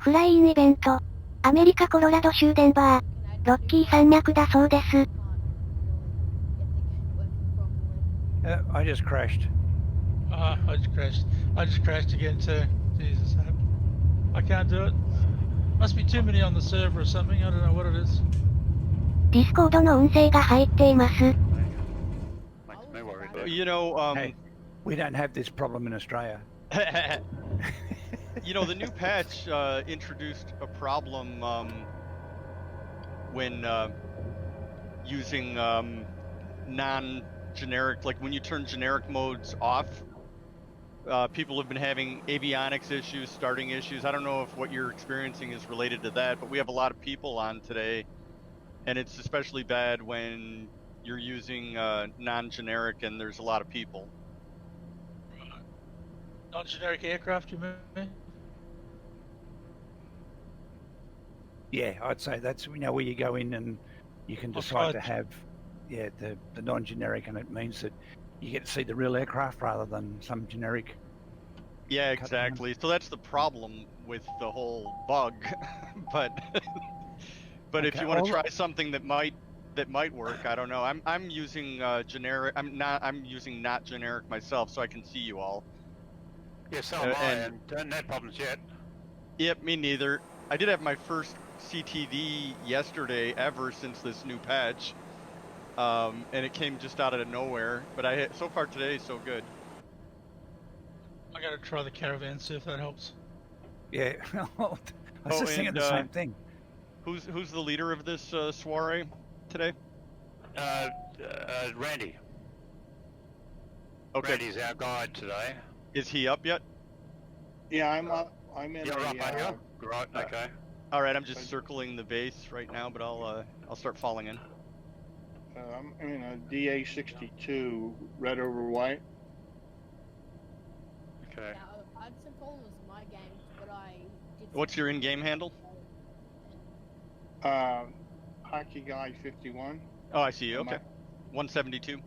フライインイベント。アメリカコロラド州デンバー。ロッキー山脈だそうです。I just crashed. I just crashed again too. Jesus, I can't do it. Must be too many on the server or something. I don't know what it is. ディスコードの音声が入っています。No worries. You know, Hey, we don't have this problem in Australia. you know, the new patch introduced a problem when using non-generic, like when you turn generic modes off. People have been having avionics issues, starting issues. I don't know if what you're experiencing is related to that, but we have a lot of people on today, and it's especially bad when you're using non-generic and there's a lot of people. Non-generic aircraft, you mean? Yeah, I'd say that's, you know, where you go in and you can decide to have, yeah, the non-generic, and it means that you get to see the real aircraft rather than some generic. Yeah, exactly. So that's the problem with the whole bug. but Okay, if you want to try something that might work, I don't know. I'm using generic. I'm using not generic myself, so I can see you all. Yeah, so am I, and no problems yet. Yep, me neither. I did have my first CTD yesterday ever since this new patch, and it came just out of nowhere. But so far today, so good. I gotta try the caravan, see if that helps. Yeah, I was just thinking the same thing. Who's the leader of this soiree today? Randy. Okay. Randy's our guide today. Is he up yet? Yeah, I'm up. I'm in. You're up, are you? Right. Okay. All right, I'm just circling the base right now, but I'll start falling in. I'm in a DA62, red over white. Okay. I had some problems with my game, but I did. What's your in-game handle? Hockey Guy 51. Oh, I see you. Okay. 172.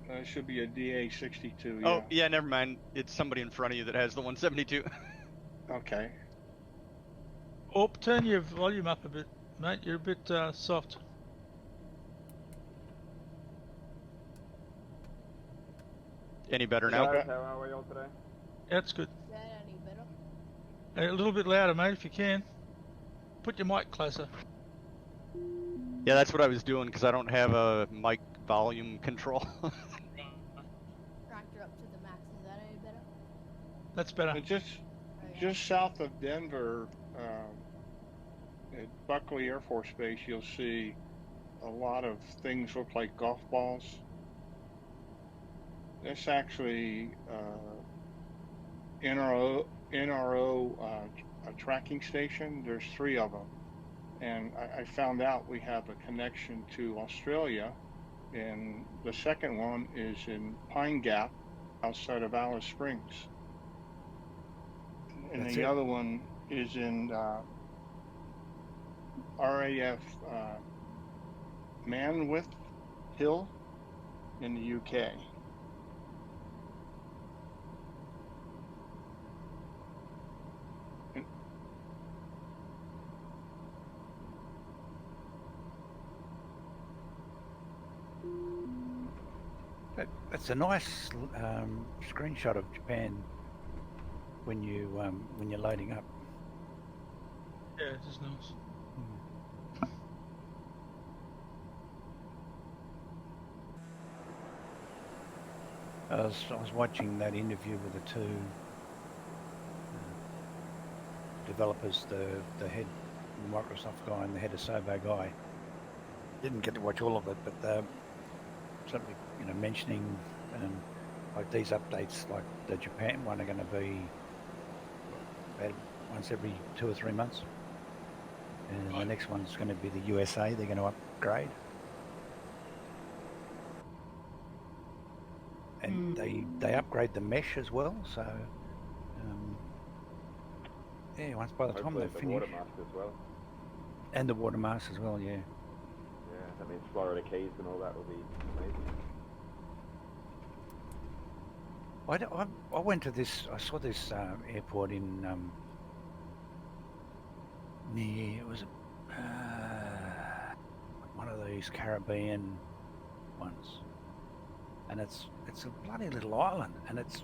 It should be a DA62. Yeah. Oh, yeah. Never mind. It's somebody in front of you that has the 172. Okay. Oh, turn your volume up a bit, mate. You're a bit soft. Any better now? How are we all today? Yeah, that's good. Is that any better? A little bit louder, mate, if you can. Put your mic closer. Yeah, that's what I was doing because I don't have a mic volume control. Cranked it up to the max. Is that any better? That's better. Just south of Denver, at Buckley Air Force Base, you'll see a lot of things look like golf balls. That's actually NRO a tracking station. There's 3 of them, and I found out we have a connection to Australia, and the second one is in Pine Gap, outside of Alice Springs, and the other one is in RAF Manwith Hill in the UK. That's a nice screenshot of Japan when you're loading up. Yeah, it is nice. I was watching that interview with the 2 developers, the head Microsoft guy and the head of Sobo guy. Didn't get to watch all of it, but certainly, you know, mentioning like these updates, like the Japan one, are going to be about once every 2 or 3 months, and the next one's going to be the USA. They're going to upgrade, and they upgrade the mesh as well. So yeah, once by the time they finish, water mask as well. And the water mask as well, yeah. Yeah, that means Florida Keys and all that will be amazing. I went to this. I saw this airport in near. It was one of these Caribbean ones, and it's a bloody little island, and it's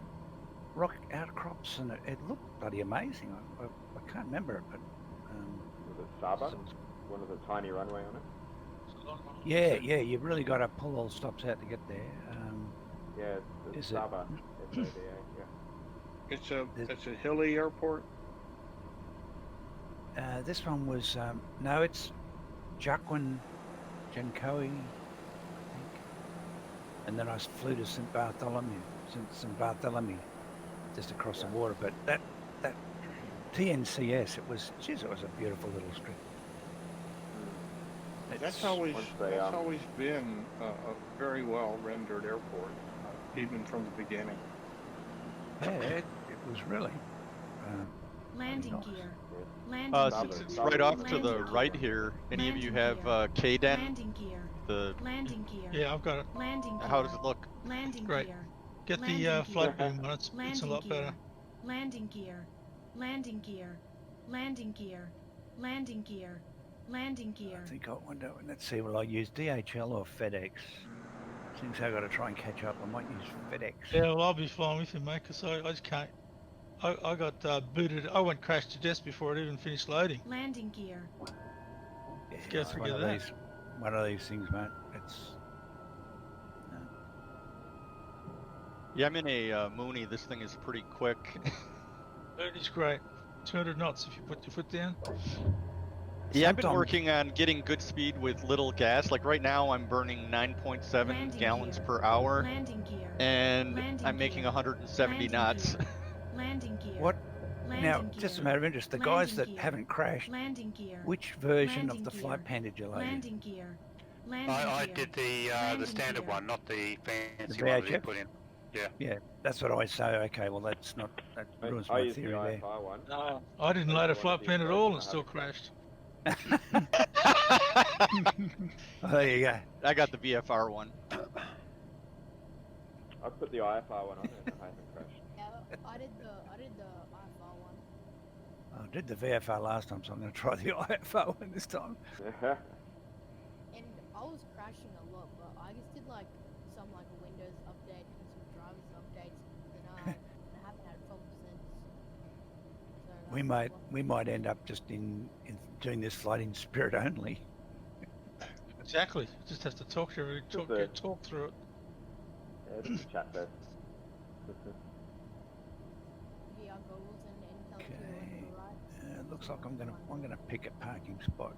rock outcrops, and it looked bloody amazing. I can't remember it, but Was it Saba? One of the tiny runway on it? yeah, you really got to pull all stops out to get there. Yeah, it's Is it? Saba. SABA, yeah. It's a hilly airport. This one was no, it's Jacqueline Jancoe, I think, and then I flew to St Bartholomew, just across the water. But that TNCS, it was a beautiful little strip. That's always once they, that's always been a very well rendered airport, even from the beginning. Yeah, it was really. Landing nice. gear. Landing Since gear. it's right off to Landing the gear. right here, any of you Landing have KDEN? Landing gear. The Landing gear. Yeah, I've got it. Landing gear. how does it look? Landing Great. gear. Get Landing the gear. flight boom on. It's a Landing lot gear. better. Landing gear. Landing gear. Landing gear. Landing gear. Landing gear. I think I wonder. Let's see. Will I use DHL or FedEx? Seems I've got to try and catch up. I might use FedEx. Yeah, well, I'll be flying with you, mate, because I just can't. I got booted. I went crashed to death before it even finished loading. Landing gear. Yeah, Go it's figure that. One of these things, mate. It's. Yeah, I'm in a Mooney. This thing is pretty quick. It is great. 200 knots if you put your foot down. Yeah, I've been Sometimes- working on getting good speed with little gas. Like right now, I'm burning 9.7 Landing gallons gear. per hour, Landing gear. and Landing I'm making gear. 170 Landing knots. gear. Landing gear. What? Landing Now, gear. just a matter of interest. The guys Landing that gear. haven't crashed, Landing gear. which version Landing of the gear. flight pan did you load in? Landing gear. Landing I gear. did the Landing standard gear. one, not the fancy The one that you VHF? put in. Yeah, that's what I say. Okay, well, that's not. That ruins I my used the theory there. IFR one. No, I didn't load a flight pan at all and still crashed. Oh, there you go. I got the VFR one. I put the IFR one on and I haven't crashed. Yeah, I did the IFR one. I did the VFR last time, so I'm going to try the IFR one this time. And I was crashing a lot, but I just did like some like a Windows update and some drivers updates, and I haven't had a problem since. So, We might end up just in doing this flight in spirit only. Exactly. You just have to talk to everybody, talk through it. Yeah, just a chat fest. VR goggles and tell you Okay. when you're right. It looks like I'm gonna pick a parking spot.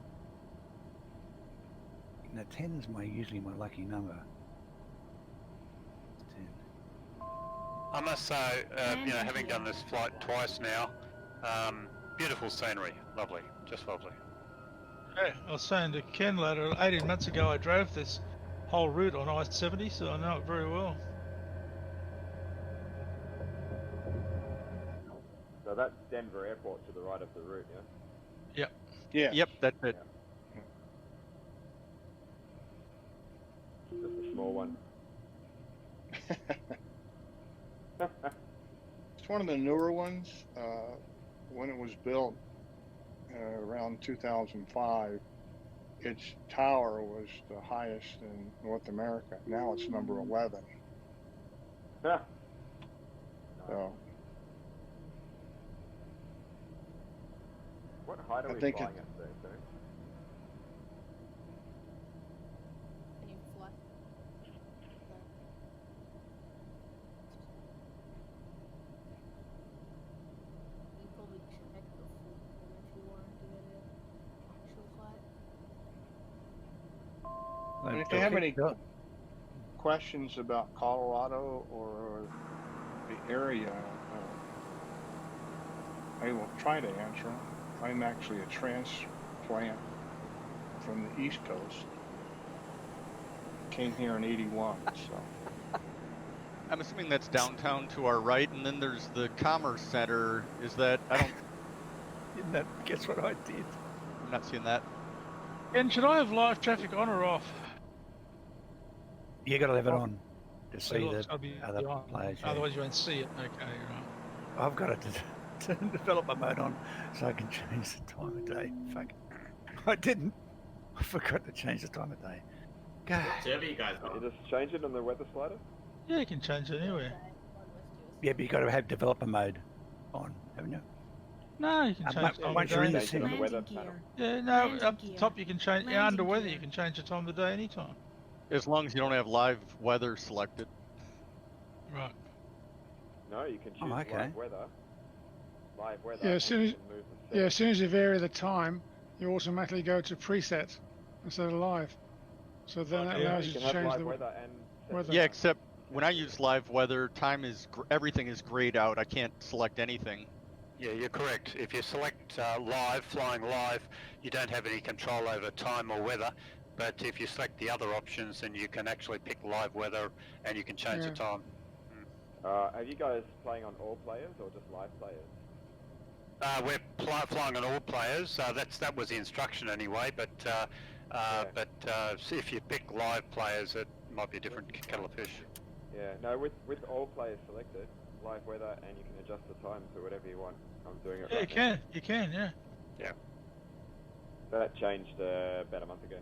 Now 10's usually my lucky number. 10. I must say, having done this flight twice now, beautiful scenery, lovely, just lovely. Yeah, I was saying to Ken later, 18 months ago I drove this whole route on I-70, so I know it very well. So that's Denver Airport to the right of the route, yeah? Yeah. Yep, that's it. Just a small one. It's one of the newer ones. When it was built around 2005, its tower was the highest in North America. Now it's number 11. Huh. So What height are I we think flying it- at today, sir? Can you fly? You probably check the full form if you want to get an actual flight. And if you have any questions about Colorado or the area, I will try to answer them. I'm actually a transplant from the East Coast. Came here in '81, so. I'm assuming that's downtown to our right, and then there's the Commerce Center. Is that? I don't. Didn't that guess what I did? I'm not seeing that. Ken, should I have live traffic on or off? You got to have it on. to see it's the gotta be other on. players. Yeah. Otherwise you won't see it. Okay, right. I've got it to developer mode on so I can change the time of day. Fuck. I didn't. I forgot to change the time of day. God. What server you guys on? You just change it on the weather slider? Yeah, you can change it anywhere. Yeah, but you got to have developer mode on, haven't you? No, you can change the time once of you're in day. the Change it on the sim. weather Landing panel. gear. Yeah, no, Landing up gear. top you can change. Landing Under weather gear. you can change the time of day anytime. As long as you don't have live weather selected. Right. No, you can choose Oh, okay. live weather. Live weather. Yeah, and as soon you as- can move the Yeah, as settings. soon as you vary the time, you automatically go to preset instead of live. So then that Okay. allows You you can to have change live the weather and set weather. the Yeah, time. except when I use live weather, time is everything is grayed out. I can't select anything. Yeah, you're correct. If you select live, flying live, you don't have any control over time or weather. But if you select the other options, then you can actually pick live weather and you can change the Yeah. time. Are you guys playing on all players or just live players? We're flying on all players. That was the instruction anyway. But if you pick live players, it might be a different kettle of fish. Yeah, no, with all players selected, live weather, and you can adjust the time to whatever you want. I'm doing it Yeah, right you now. can. You can. Yeah. That changed about a month ago.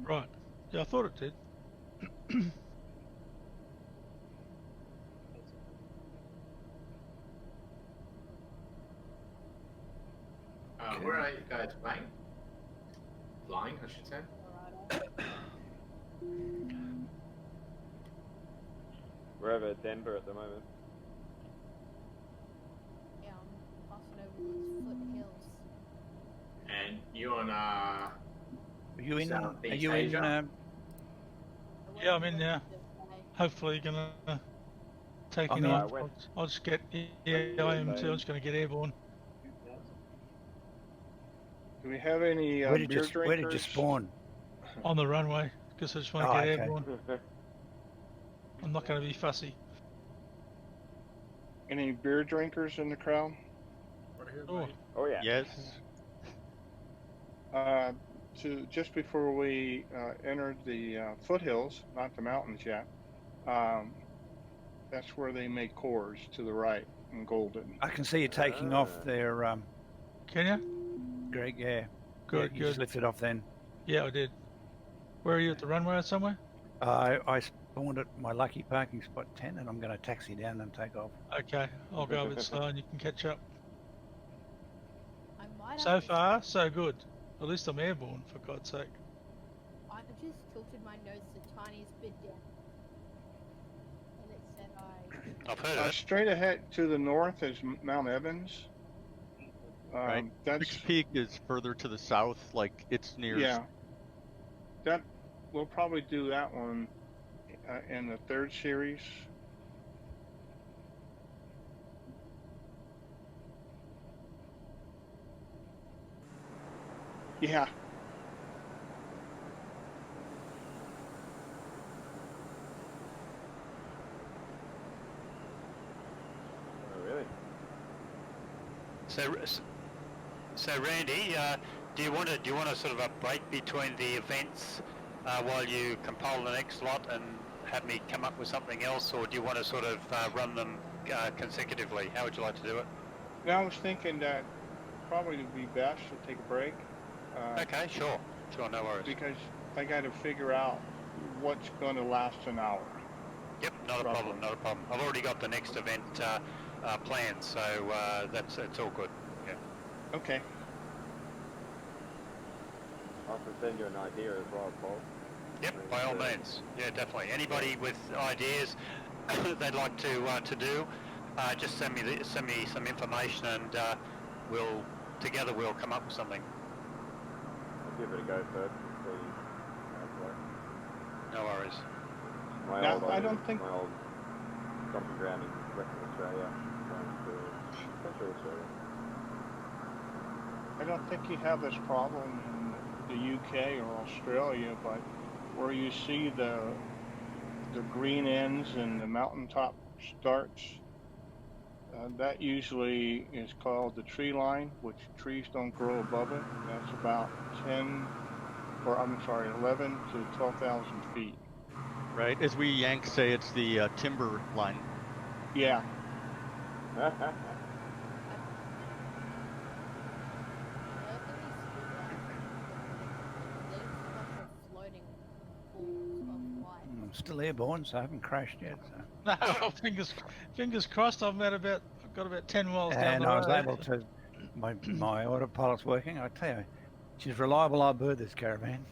Right. Yeah, I thought it did. Where are you guys playing? Flying, I should say. We're over at Denver at the moment. Yeah, I'm passing over these foothills. And you on Are you in? Are Southeast you in? Asia? Yeah, I'm in there. Hopefully gonna take I'm it in. off. West. I'll just get. Yeah, I am too. I'm just gonna get airborne. Do we have any where did beer you drinkers? Where did you spawn? On the runway, because I just want to Oh, get okay. airborne. I'm not going to be fussy. Any beer drinkers in the crowd? Oh, Oh yeah. Yes. To just before we entered the foothills, not the mountains yet, that's where they make cores to the right in Golden. I can see you taking off there, can you? Greg. Yeah. Good, Yeah, you just good. lifted off then. Yeah, I did. Where are you, at the runway or somewhere? I spawned at my lucky parking spot 10, and I'm going to taxi down and take off. Okay, I'll go a bit slow and you can catch up. I might So have to- far, so good. At least I'm airborne, for God's sake. I just tilted my nose the tiniest bit down. And it said I've heard of it. Straight ahead to the north is Mount Evans. Right. That's Six Peak is further to the south, like it's near. yeah. That we'll probably do that one in the third series. Yeah. Oh really? So Randy, do you want to sort of a break between the events while you compile the next lot and have me come up with something else, or do you want to sort of run them consecutively? How would you like to do it? Now I was thinking that probably would be best to take a break. Okay, sure, no worries. Because I got to figure out what's going to last an hour. Yep, not a problem. I've already got the next event planned, so it's all good. Yeah. Okay. I can send you an idea as well, Paul. Yep, by all means. Yeah, definitely. Anybody with ideas they'd like to do, just send me some information, and we'll come up with something. I'll give it a go first and see how it works. No worries. My Now, old I idea- don't think- my old stomping ground in Western Australia, going to Central Australia. I don't think you have this problem in the UK or Australia, but where you see the green ends and the mountaintop starts, that usually is called the tree line, which trees don't grow above it. That's about 11 to 12,000 feet. Right, as we Yanks say, it's the timber line. Yeah. I'm still airborne, so I haven't crashed yet. So. No, fingers crossed. I've got about 10 miles down And the I road. was able to. My autopilot's working. I tell you, she's reliable. I bird this caravan.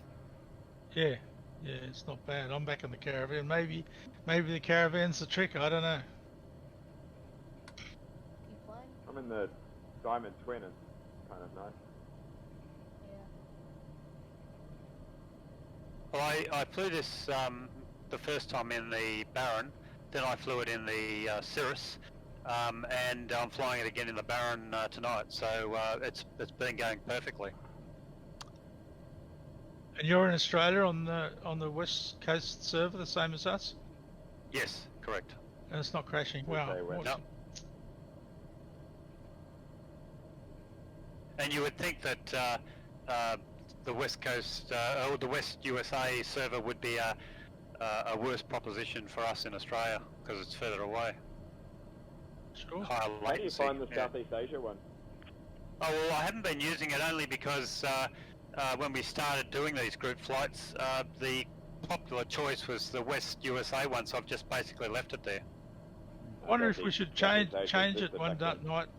Yeah, it's not bad. I'm back in the caravan. Maybe the caravan's the trick. I don't know. Keep playing. I'm in the Diamond Twin. It's kind of nice. Yeah. Well, I flew this the first time in the Baron, then I flew it in the Cirrus, and I'm flying it again in the Baron tonight. So it's been going perfectly. And you're in Australia on the West Coast server, the same as us? Yes, correct. And it's not crashing. Wow. Awesome. No. And you would think that the West Coast or the West USA server would be a worse proposition for us in Australia because it's further away. Sure. Higher latency. How do you find the Southeast Asia one? Oh well, I haven't been using it only because when we started doing these group flights, the popular choice was the West USA one, so I've just basically left it there. I wonder if we should change it one night.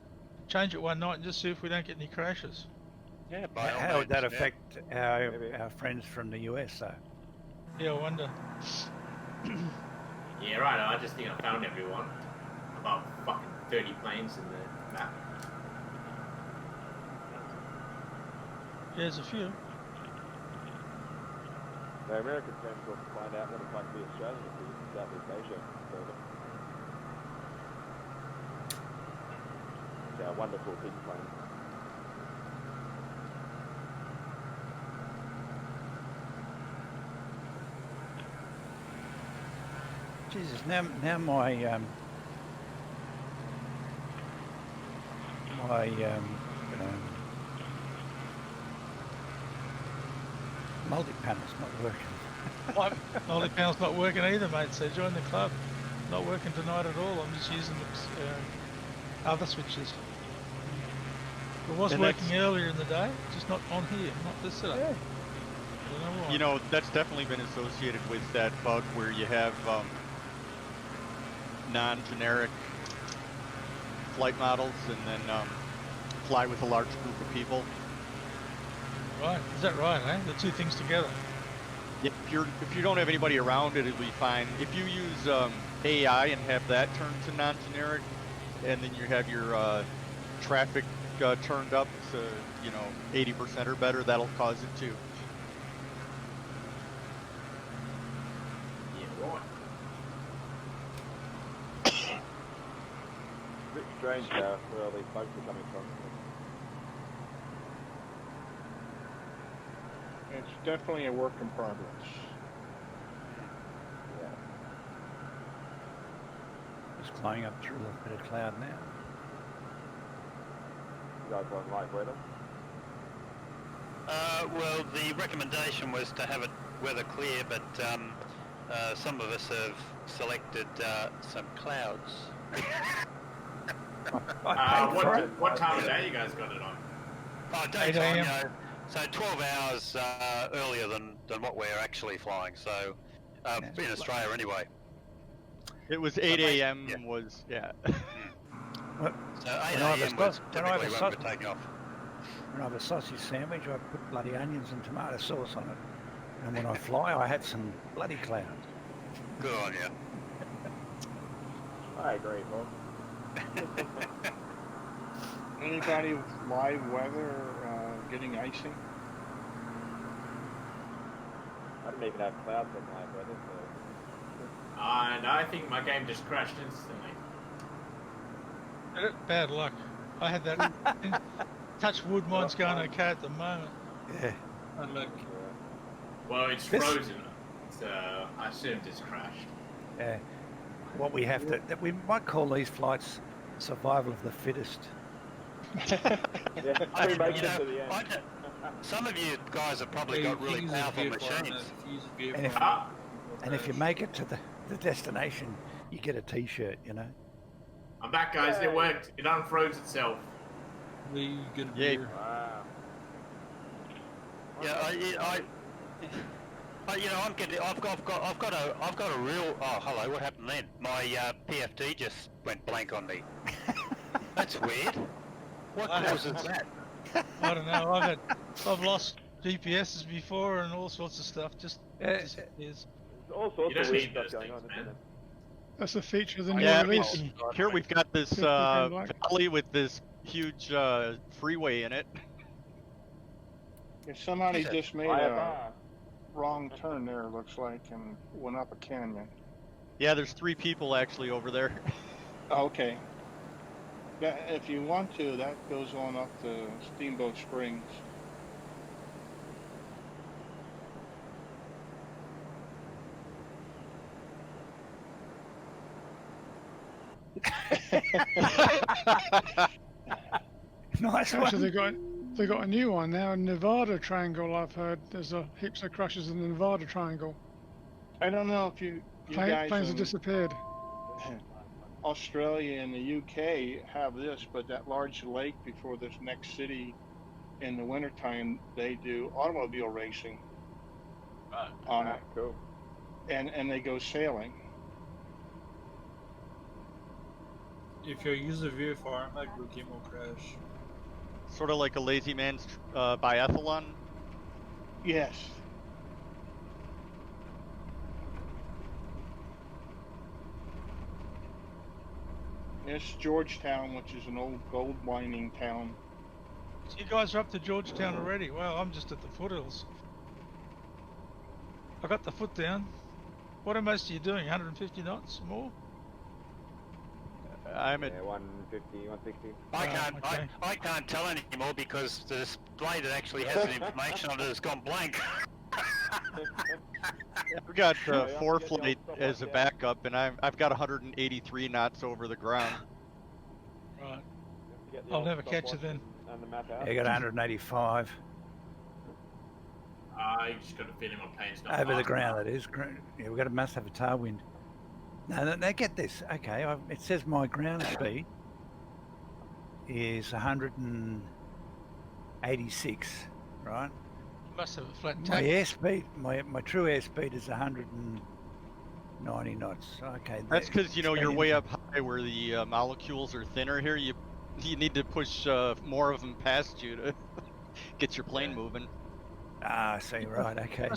Change it one night and just see if we don't get any crashes. Yeah, by all How would that means, yeah. affect our friends from the US, though? Yeah, I wonder. Yeah, right. I just think I found everyone. About fucking 30 planes in the map. Yeah, there's a few. The Americans came to find out what it's like to be Australian if we use Southeast Asia server. It's our wonderful big plane. Jesus, now my multi-panel's not working. My multi-panel's not working either, mate, so join the club. Not working tonight at all. I'm just using the other switches. It was working earlier in the day, just not on here, not this setup. Yeah. You know, that's definitely been associated with that bug where you have non-generic flight models and then fly with a large group of people. Right, is that right, eh? The two things together. If you don't have anybody around, it'll be fine. If you use AI and have that turned to non-generic, and then you have your traffic turned up to 80% or better, that'll cause it too. Yeah, right. It's a bit strange where all these bugs are coming from. It's definitely a work in progress. Yeah. It's flying up through a little bit of cloud now. You guys on light weather? Well, the recommendation was to have it weather clear, but some of us have selected some clouds. What time of day you guys got it on? Oh, daytime, so 12 hours earlier than what we're actually flying, so in Australia anyway. It was 8 a.m. was, yeah. So 8 a.m. was typically when we're taking off. When I have a sausage sandwich, I put bloody onions and tomato sauce on it. And when I fly, I have some bloody clouds. Good on you. I agree, Bob. Anybody with live weather getting icing? I didn't even have clouds on light weather, so... And I think my game just crashed instantly. Bad luck. I had that. Touch wood, mine's going okay at the moment. Yeah. Look. Well, it's frozen, so I assumed it's crashed. Yeah. What we have to... We might call these flights survival of the fittest. Some of you guys have probably got really powerful machines. And if you make it to the destination, you get a T-shirt, you know. I'm back, guys. It worked. It unfroze itself. We good Yay. beer. Wow. Yeah, you know, I've got a real. Oh, hello. What happened then? My PFD just went blank on me. That's weird. What causes that? I don't know. I've lost GPSs before and all sorts of stuff. Just disappears. There's all sorts You of don't weird need stuff those going things, on, man. isn't it? That's a feature of the new Yeah, I mean, release. here we've got this Black. valley with this huge freeway in it. If somebody just made Fire a bar. wrong turn there, it looks like, and went up a canyon. Yeah, there's 3 people actually over there. Okay. If you want to, that goes on up to Steamboat Springs. Nice Actually, one. they got a new one now, Nevada Triangle. I've heard there's heaps of crashes in the Nevada Triangle. I don't know if you guys Planes have in disappeared. Australia and the UK have this, but that large lake before this next city in the wintertime, they do automobile racing on it, Cool. and they go sailing. If you use a VFR, the game will crash. Sort of like a lazy man's biathlon. Yes. It's Georgetown, which is an old gold mining town. So you guys are up to Georgetown already? Wow, I'm just at the foothills. I got the foot down. What are most of you doing? 150 knots more? I'm at 150, 160. I can't tell anymore because the display that actually has the information on it has gone blank. I've got Yeah, 4 get the old flight stuff as a like that. backup, and I've got 183 knots over the ground. Right. Get the I'll old never catch stopwatch you then. And the map out. You got 185 I just got a feeling my plane's not over the fast ground. enough. That is. Yeah, we must have a tailwind. No, no, get this. Okay, it says my ground speed is 186, right? You must have a flat My tack. airspeed, my true airspeed is 190 knots. Okay. That's because you're speeding- way up high where the molecules are thinner here. You need to push more of them past you to get your plane moving. Ah, I see. Right. Okay.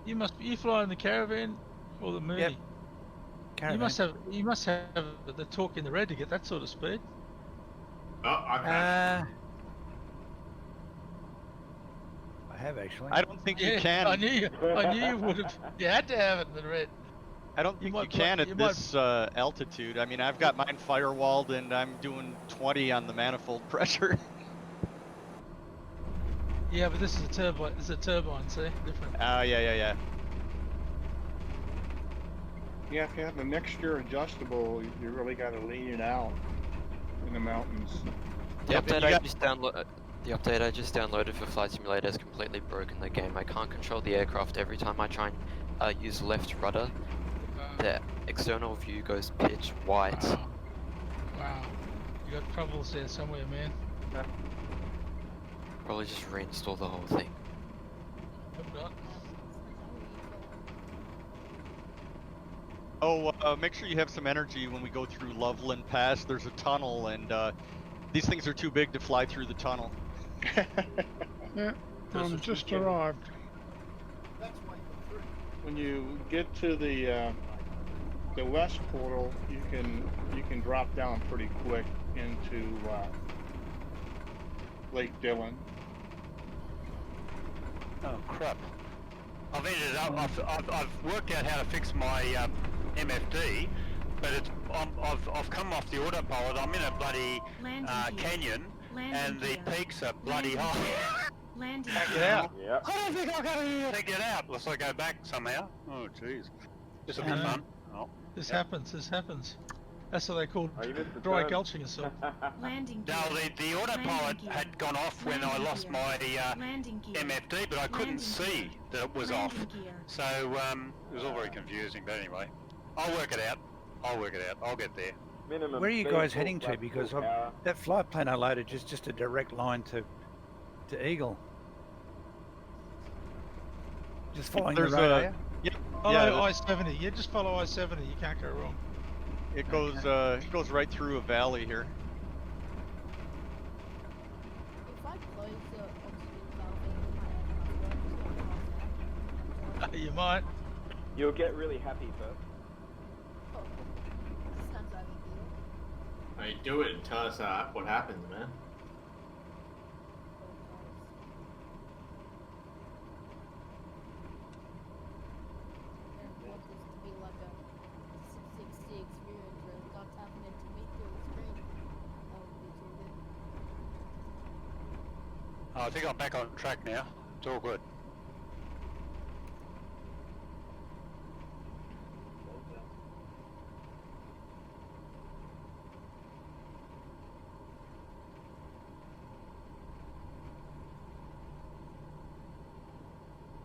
You fly in the Caravan or the Mooney? Yep. Caravan. You must have the torque in the red to get that sort of speed. Oh, I crashed. I have actually. I don't think you Yeah, can. I knew you would have. You had to have it in the red. I don't think you can at this altitude. I mean, I've got mine firewalled and I'm doing 20 on the manifold pressure. Yeah, but this is a turbine. This is a turbine. See, different. Yeah. Yeah, if you have a mixture adjustable, you really got to lean it out in the mountains. The Yeah, but update you I just downloaded for Flight Simulator has completely broken the game. I can't control the aircraft every time I try and use left rudder. The external view goes pitch white. Wow. You got troubles there somewhere, man. Probably just reinstall the whole thing. Hope not. Oh, make sure you have some energy when we go through Loveland Pass. There's a tunnel, and these things are too big to fly through the tunnel. Yeah, just arrived. When you get to the west portal, you can drop down pretty quick into Lake Dillon. Oh crap! I've ended up. I've worked out how to fix my MFD, but I've come off the autopilot. I'm in a bloody canyon, and the peaks are bloody high. Get out. Yep. I don't think I gotta get out unless I go back somehow. Oh jeez, this will be fun. Oh, This happens. This happens. That's what they call Oh, you missed the dry turn. gulching yourself. Landing No, gear. the autopilot gear. had gone off when I Landing lost gear. my Landing gear. MFD, but I couldn't Landing see gear. that it was Landing off. gear. So it was all very confusing. But anyway, I'll work it out. I'll get there. Minimum Where are you speed, guys full heading to? flat, Because full power. that flight plan I loaded is just a direct line to Eagle. Just following the There's road, a- are you? Yep. Follow Yeah, I-70. Yeah, just follow I-70. You can't go wrong. it goes right through a valley here. If I close the oxygen valve in my aircraft, You might. You'll get really happy first. sounds like a deal. Hey, do it and tell us what happens, man. And want this to be like a 660 experience where it starts happening to me through the screen. That would be too good. I think I'm back on track now. It's all good.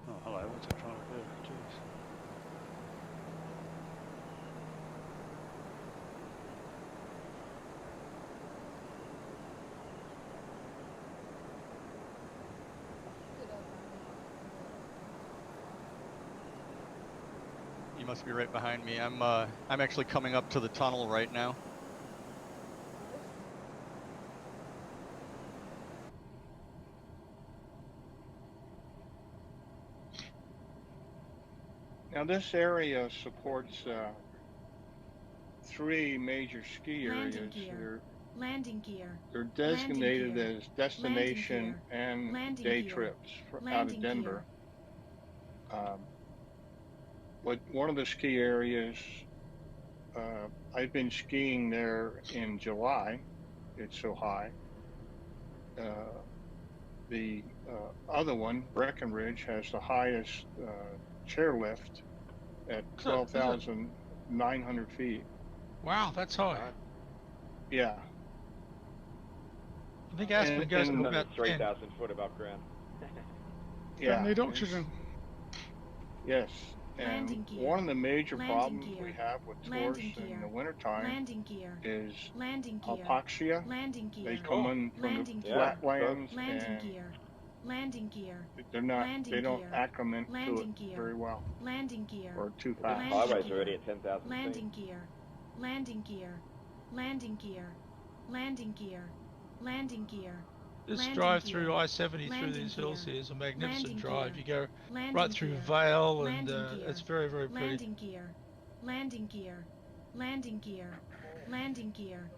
Oh, hello. What's it trying to do? Jeez. You must be right behind me. I'm actually coming up to the tunnel right now. Now this area supports 3 major ski Landing areas. gear. Landing gear. They're designated gear. as destination gear. and Landing day gear. trips out Landing of Denver. But one of the ski areas, I've been skiing there in July. It's so high. The other one, Breckenridge, has the highest chairlift at 12,900 feet. Wow, that's high. Yeah. I think Aspen goes to and- about 10. 3,000 foot above ground. Yeah. Need it's- oxygen. Yes. Landing And gear. one of the major Landing problems gear. we have with Landing tourists in gear. the wintertime Landing gear. is Landing gear. hypoxia. Landing gear. They come in from Landing the gear. flatlands Landing and gear. Landing gear. they're not, Landing they don't gear. acclimate to Landing it gear. very well Landing gear. or too The fast. Landing highway's gear. already at 10,000 feet. Landing gear. Landing gear. Landing gear. Landing gear. Landing gear. This Landing drive gear. through I-70 through Landing these hills gear. here is a magnificent Landing drive. gear. You go Landing right through gear. Vale and Landing gear. it's very, very pretty. Landing gear. Landing gear. Landing gear. Landing gear.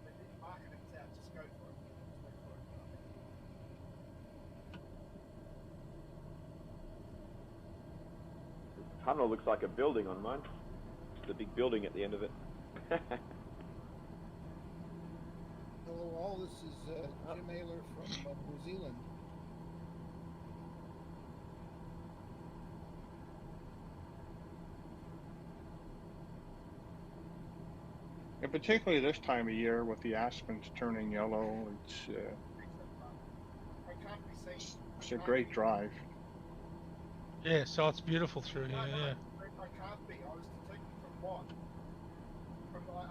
The tunnel looks like a building on mine. The big building at the end of it. Hello all, this is Jim Ayler from New Zealand. And particularly this time of year with the aspens turning yellow, it's a great drive. Yeah, so it's beautiful through here, yeah. I can't be. I was detected from what?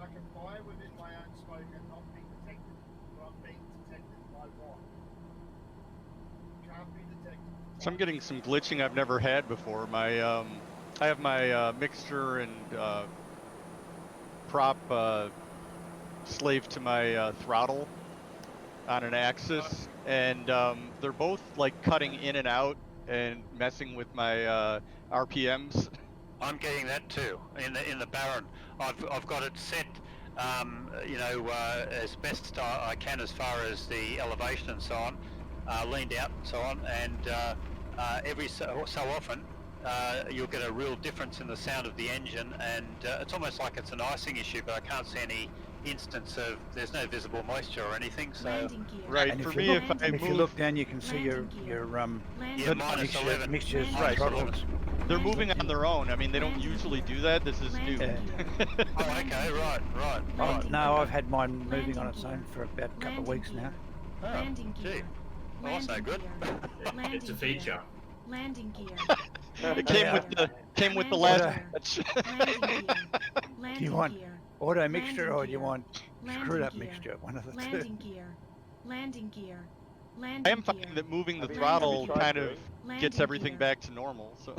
I can fly within my own smoke and not be detected. But I'm being detected by what? Can't be detected. So I'm getting some glitching I've never had before. My I have my mixture and prop slave to my throttle on an axis, and they're both like cutting in and out and messing with my RPMs. I'm getting that too in the Baron. I've got it set, as best I can as far as the elevation and so on, leaned out and so on, and every so often you'll get a real difference in the sound of the engine, and it's almost like it's an icing issue, but I can't see any instance of there's no visible moisture or anything. So right, And for if me, you if look, I if you move, look down, you can see your minus 11. mixtures Right, throttled. They're moving on their own. I mean, they don't usually do that. This is new. Oh, okay, right. Oh, no, I've had mine moving on its own for about a couple of weeks now. Oh, gee. Well, that's no good. It's a feature. Landing gear. It came with the last batch. Do you want auto mixture or do you want screwed up mixture? One of the two. Landing gear. Landing gear. I am finding that moving the throttle kind of gets everything back to normal. So.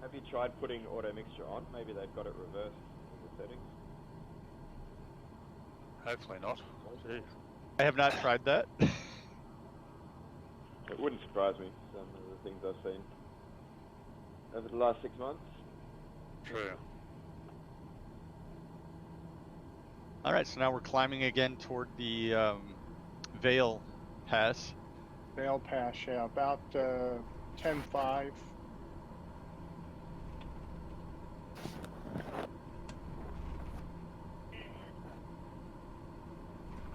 Have you tried putting auto mixture on? Maybe they've got it reversed in the settings. Hopefully not. Jeez. I have not tried that. It wouldn't surprise me, some of the things I've seen over the last 6 months. True. Alright, so now we're climbing again toward the Vale Pass. Vale Pass, yeah, about 10:05.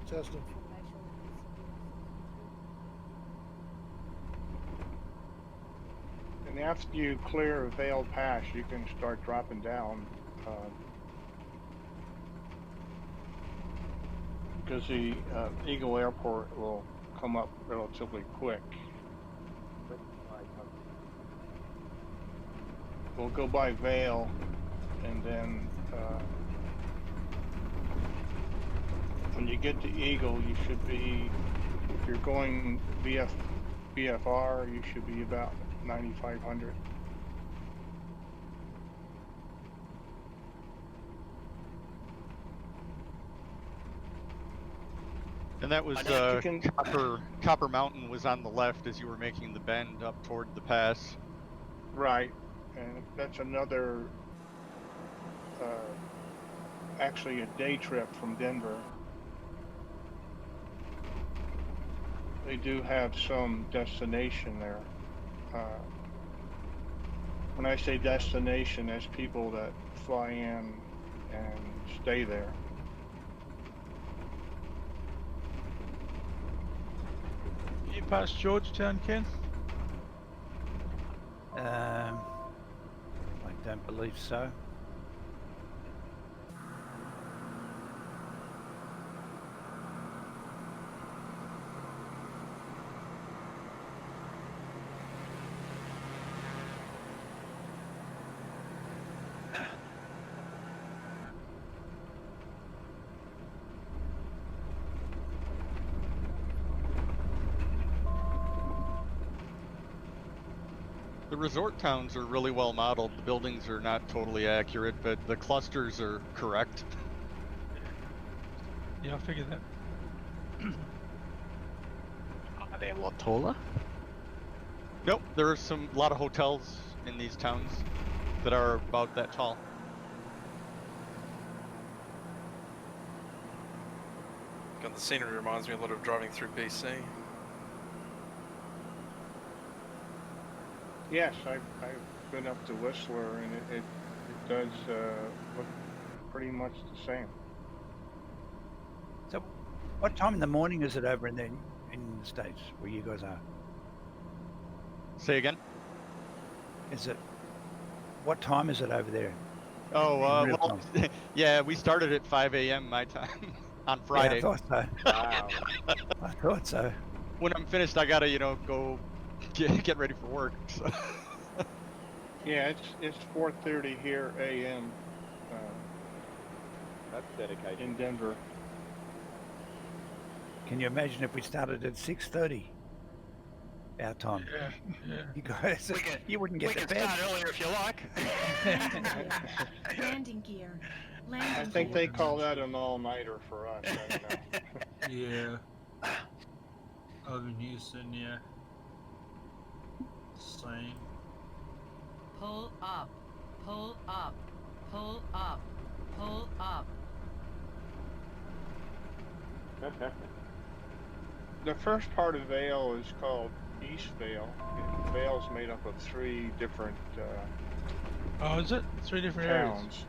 Testing. And after you clear Vale Pass, you can start dropping down. Because the Eagle Airport will come up relatively quick. We'll go by Vale, and then when you get to Eagle, you should be, if you're going VFR, you should be about 9,500. And that was Copper Mountain was on the left as you were making the bend up toward the pass. Right, and that's another, actually a day trip from Denver. They do have some destination there. When I say destination, that's people that fly in and stay there. You past Georgetown, Ken? I don't believe so. The resort towns are really well modeled. The buildings are not totally accurate, but the clusters are correct. Yeah, I figured that. Are they a lot taller? Nope, there are a lot of hotels in these towns that are about that tall. God, the scenery reminds me a lot of driving through BC. Yes, I've been up to Whistler, and it does look pretty much the same. So, what time in the morning is it over in the States where you guys are? Say again? What time is it over there? Oh, well, yeah, we started at 5 a.m. my time on Friday. Yeah, I thought so. Wow. I thought so. When I'm finished, I gotta, go get ready for work. So. Yeah, it's 4:30 here a.m. That's dedicated. In Denver. Can you imagine if we started at 6:30 our time? Yeah. You guys, you wouldn't get to bed. We can start earlier if you like. Landing gear. I think they call that an all-nighter for us. I don't know. Yeah. Over in Houston, yeah. Same. Pull up. Pull up. Pull up. Pull up. The first part of Vale is called East Vale. Vale's made up of 3 different Oh, is it? 3 different towns.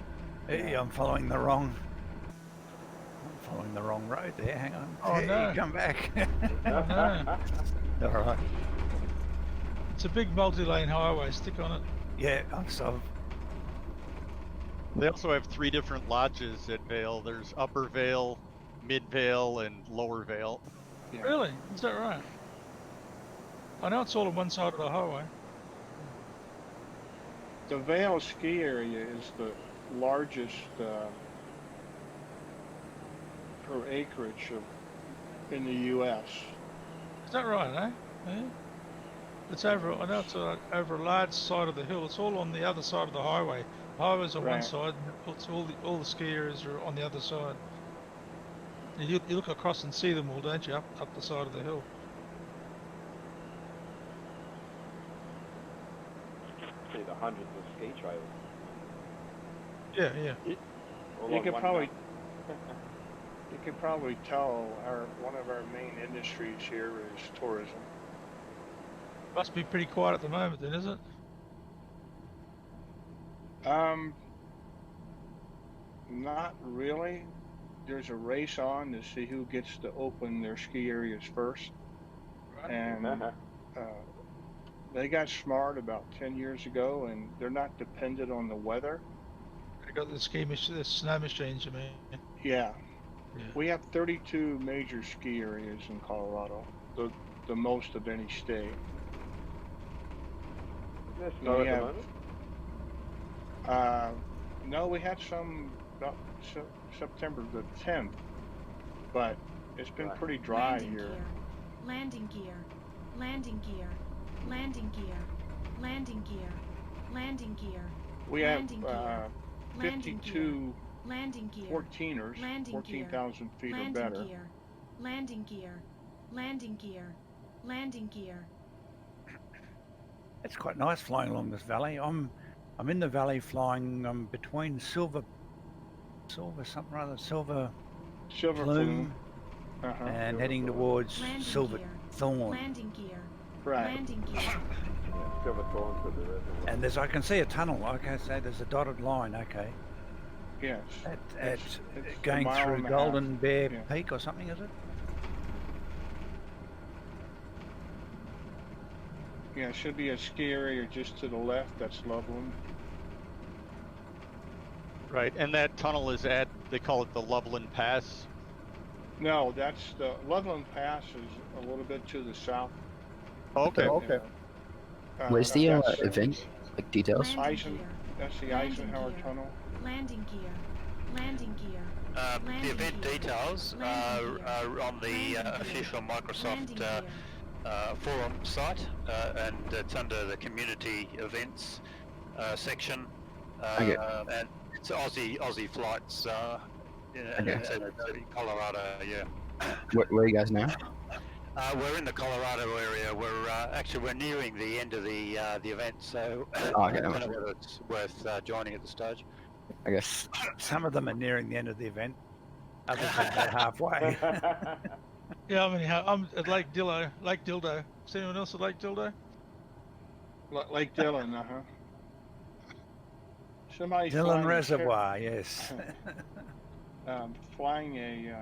Hey, I'm following the wrong road there. Hang on. Oh, hey, no. Come back. areas? Oh, no. All right. It's a big multi-lane highway. Stick on it. Yeah, so They also have 3 different lodges at Vale. There's Upper Vale, Mid Vale, and Lower Vale. Yeah. Really? Is that right? I know it's all on one side of the highway. The Vale ski area is the largest per acreage in the U.S. Is that right, eh? Yeah. It's over. I know it's over a large side of the hill. It's all on the other side of the highway. The highway's on one Right. side, and it's all the ski areas are on the other side. And you look across and see them all, don't you? Up the side of the hill. See the hundreds of ski trails. Yeah, yeah. all You on could one probably map. you could probably tell one of our main industries here is tourism. Must be pretty quiet at the moment, then, is it? Not really. There's a race on to see who gets to open their ski areas first. And they got smart about 10 years ago, and they're not dependent on the weather. They got the the snow machines, you mean? Yeah. Yeah. We have 32 major ski areas in Colorado, the most of any state. Is there snow We at have, the moment? no, we had some about September the 10th, but it's been pretty dry Landing here. gear. Landing gear. Landing gear. Landing gear. Landing gear. Landing gear. We have Landing gear. Landing 52 Landing gear. 14ers, Landing 14,000 feet or Landing better. gear. Landing gear. Landing gear. Landing gear. it's quite nice flying along this valley. I'm in the valley flying between silver something or other, silver plume, Uh-huh. and heading towards Landing silver gear. thorn. Landing gear. Right. Landing gear. Yeah, silver thorns with the reservoir. And I can see a tunnel. Okay, so there's a dotted line. Okay, Yes. it's a going mile through and a Golden half. Bear Yeah. Peak or something, is it? Yeah, it should be a ski area just to the left. That's Loveland. Right, and that tunnel is at, they call it the Loveland Pass. No, that's the Loveland Pass is a little bit to the south. Okay. Where's the that's, event? Like details? That's the Eisenhower Tunnel. Landing gear. Landing gear. The event details are on the official Microsoft forum site, and it's under the community events section, Okay. and it's Aussie flights in Colorado. Yeah. Where are you guys now? We're in the Colorado area. We're nearing the end of the event, so Oh, I okay. don't know whether it's worth joining at this stage. I guess. Some of them are nearing the end of the event. Others are about halfway. Yeah, I'm at Lake Dildo. Lake Dildo. Is anyone else at Lake Dildo? Lake Dillon, Somebody Dillon flying Reservoir, yes. flying a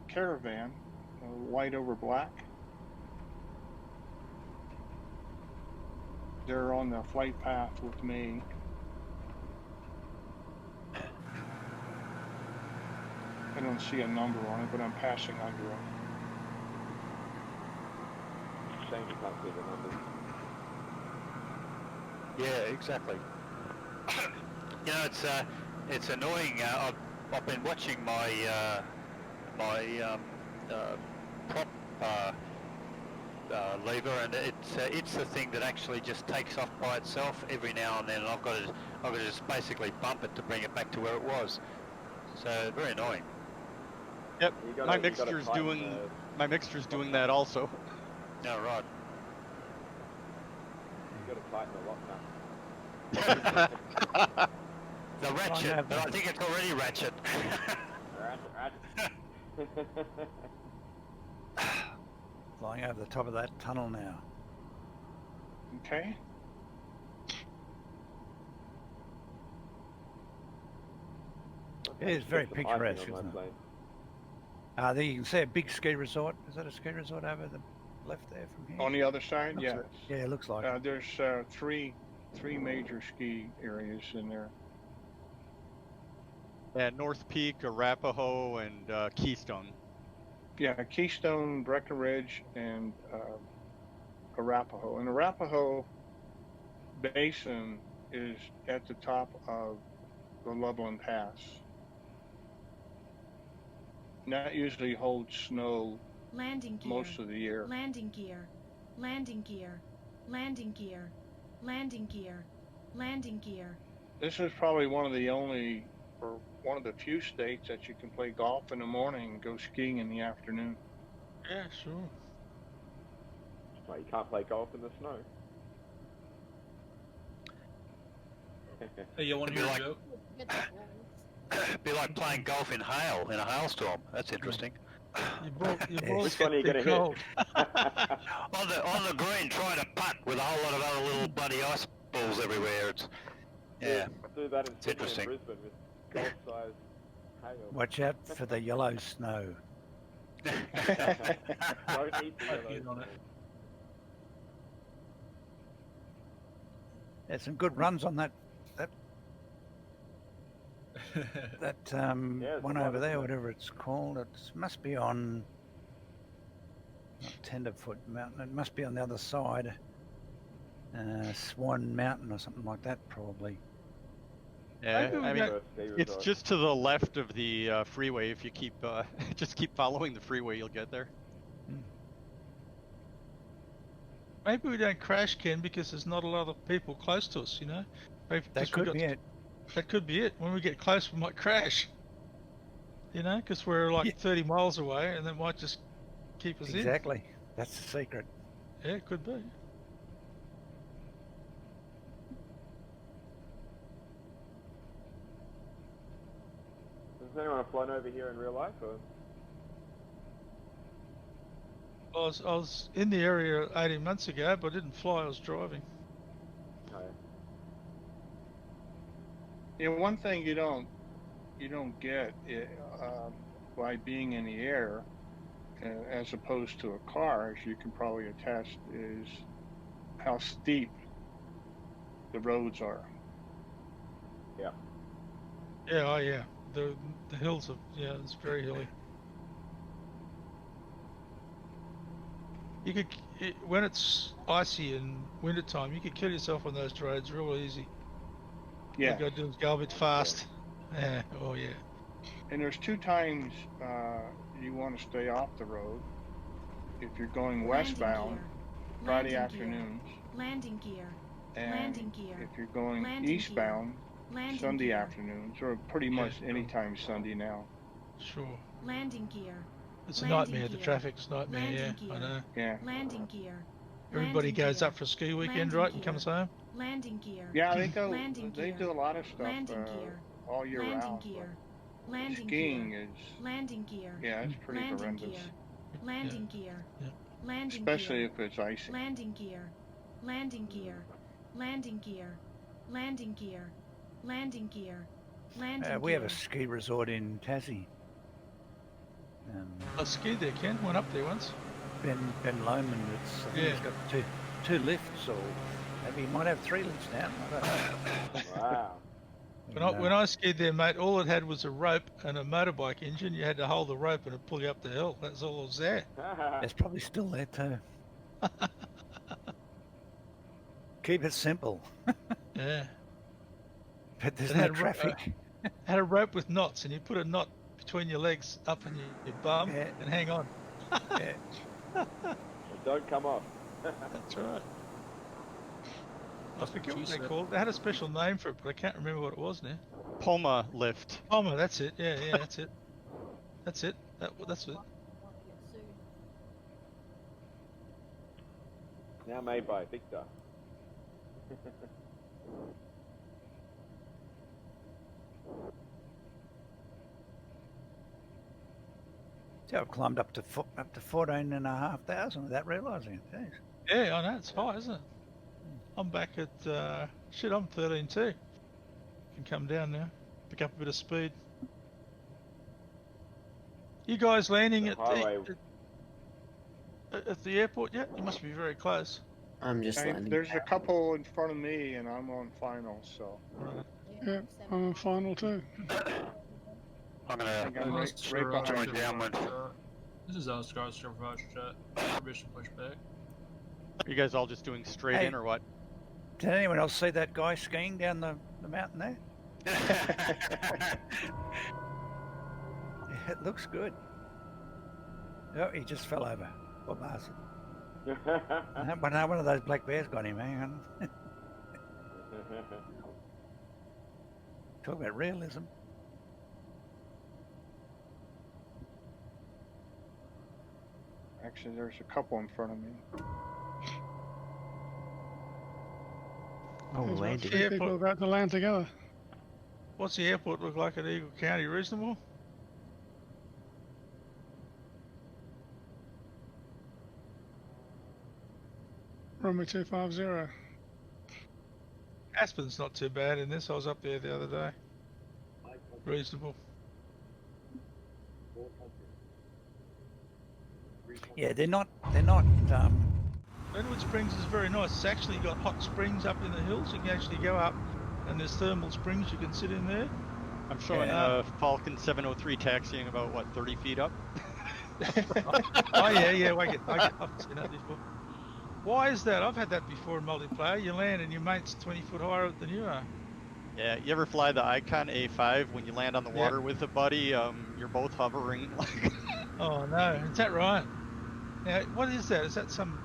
caravan, white over black. They're on the flight path with me. I don't see a number on it, but I'm passing under them. Shame you can't see the numbers. Yeah, exactly. You know, it's annoying. I've been watching my prop lever, and it's the thing that actually just takes off by itself every now and then, and I've got to just basically bump it to bring it back to where it was. So very annoying. Yep, You my gotta mixture's tighten doing that also. No, right. You got to tighten the lock nut. The ratchet, but I think it's already ratchet. Flying over the top of that tunnel now. Okay. It is very Put some icing picturesque, on my isn't it? plane. There you can see a big ski resort. Is that a ski resort over the left there from here? On the other side, Looks yes. like- yeah, it looks like it. There's three major ski areas in there. Yeah, North Peak, Arapahoe, and Keystone. Yeah, Keystone, Breckenridge, and Arapahoe. And Arapahoe Basin is at the top of the Loveland Pass. And that usually holds snow Landing gear. most of the year. Landing gear. Landing gear. Landing gear. Landing gear. Landing gear. This is probably one of the only, or one of the few states that you can play golf in the morning and go skiing in the afternoon. Yeah, sure. Well, you can't play golf in the snow. Hey, you want to hear a joke? Be like playing golf in hail, in a hailstorm. That's interesting. Your balls Which one are you get gonna cold. on the green, trying to putt with a whole lot of other little bloody ice balls everywhere. It's yeah. Do that in It's Sydney interesting. and Brisbane with golf-sized hail. Watch out for the yellow snow. Don't eat the Get yellow on it. There's some good runs on that Yeah, one it's over there, quite a- whatever it's called. It must be on not Tenderfoot Mountain. It must be on the other side, Swan Mountain or something like that, probably. Yeah, Maybe we I mean, don't- it's just to the left of the freeway. If you keep just keep following the freeway, you'll get there. Maybe we don't crash, Ken, because there's not a lot of people close to us, you know? Maybe That 'cause we could be it. That could be it. When we get close, we might crash. You know, because we're like 30 miles away, and that might just keep us Exactly. That's the secret. in. Yeah, it could be. Has anyone flown over here in real life? Or? I was in the area 18 months ago, but I didn't fly. I was driving. No. Yeah, one thing you don't get by being in the air, as opposed to a car, as you can probably attest, is how steep the roads are. Yeah. Yeah, oh yeah. The hills are, yeah, it's very hilly. You could, when it's icy in wintertime, you could kill yourself on those roads real easy. Yeah. All you gotta do is go a bit fast. Yeah, oh yeah. And there's two times you want to stay off the road. If you're going westbound, Friday Landing afternoons, Landing gear. and Landing gear. if you're going Landing gear. eastbound, Landing Sunday gear. afternoons, or pretty much any time Sunday now. Sure. Landing gear. It's a Landing nightmare. The gear. traffic's a nightmare, Landing yeah, gear. I know. Yeah. Landing gear. Everybody Landing goes gear. up for a ski weekend, Landing right, and gear. comes home. Landing gear. Yeah, they go. Landing They gear. do a lot of stuff Landing gear. all year Landing round. gear. but Landing skiing gear. is, Landing gear. yeah, it's pretty Landing horrendous, gear. Landing gear. Yeah. Landing especially gear. if it's icy. Landing gear. Landing gear. Landing gear. Landing gear. Landing gear. Landing We have gear. a ski resort in Tassie. I skied there, Ken. Went up there once. Ben Lomond, I think it's got two lifts, or maybe he might have 3 lifts now. I don't know. Wow. When I skied there, mate, all it had was a rope and a motorbike engine. You had to hold the rope and it'd pull you up the hill. That's all that was there. It's probably still there too. Keep it simple. Yeah. But there's It no had traffic. Had a rope with knots, and you put a knot between your legs up in your bum and hang on. Yeah. Don't come off. That's right. I forget what they called. They had a special name for it, but I can't remember what it was now. Poma lift. Poma, that's it. Yeah, that's it. That's it. That's it. Now made by Victor. See, I've climbed up to 14,500 without realising it. Jeez. Yeah, I know. It's high, isn't it? I'm back at, I'm 13 too. Can come down now. Pick up a bit of speed. You guys landing The highway. At the airport yet? You must be very close. I'm just landing. There's a couple in front of me, and I'm on final, so. Yeah, I'm on final too. I'm I gonna think I'm right behind join you. downward. This is Oscar Survival Chat. Permission push back. Are you guys all just doing straight Hey. in or what? Did anyone else see that guy skiing down the mountain there? It looks good. Oh, he just fell over. Poor bastard. But now one of those black bears got him, hang on. Talk about realism. Actually, there's a couple in front of me. There's about 3 people about to land together. What's the airport look like at Eagle County? Reasonable? Runway 250. Aspen's not too bad in this. I was up there the other day. Reasonable. Yeah, they're not. Redwood Springs is very nice. It's actually got hot springs up in the hills. You can actually go up, and there's thermal springs. You can sit in there. I'm showing Falcon 703 taxiing about, what, 30 feet up? Oh yeah, I've seen that before. Why is that? I've had that before in multiplayer. You land and your mate's 20 foot higher than you are. Yeah, you ever fly the Icon A5 when you land on the water with a buddy? You're both hovering. Oh no, is that right? Now, what is that? Is that some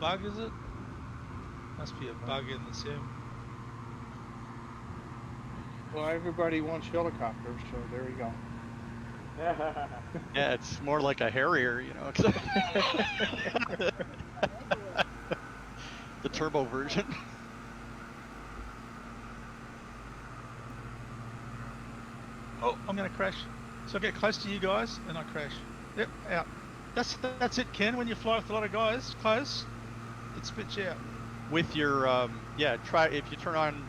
bug? Is it? Must be a bug in the sim. Well, everybody wants helicopters, so there you go. Yeah, it's more like a Harrier, you know. The turbo version. Oh, I'm going to crash. So I get close to you guys and I crash. Yep, out. That's it, Ken. When you fly with a lot of guys close, it spits you out. With your, yeah, try, if you turn on